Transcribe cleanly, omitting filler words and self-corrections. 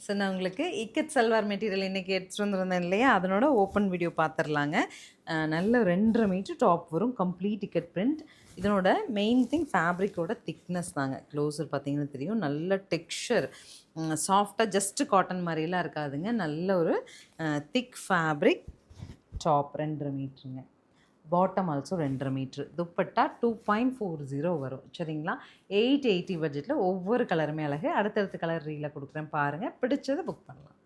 So நான் உங்களுக்கு ikat salwar material இன்றைக்கி எடுத்துகிட்டு வந்துருந்தேன் இல்லையா, அதனோட ஓப்பன் வீடியோ பார்த்துடலாங்க. நல்ல 2.5 மீட்டர் டாப் வரும், கம்ப்ளீட் இக்கட் பிரிண்ட். இதனோட மெயின் திங் ஃபேப்ரிக்கோட திக்னஸ் தாங்க. க்ளோஸர் பார்த்தீங்கன்னா தெரியும், நல்ல டெக்ஸ்சர், சாஃப்டாக ஜஸ்ட்டு காட்டன் மாதிரிலாம் இருக்காதுங்க. நல்ல ஒரு திக் ஃபேப்ரிக். டாப் 2.5 மீட்டருங்க. Bottom also 2.5 metre. துப்பட்டா 2.40 வரும். சரிங்களா? 880 பட்ஜெட்டில் ஒவ்வொரு கலருமே அழகு. அடுத்தடுத்த கலர் ரீலில் கொடுக்குறேன் பாருங்கள். பிடிச்சதை புக் பண்ணலாம்.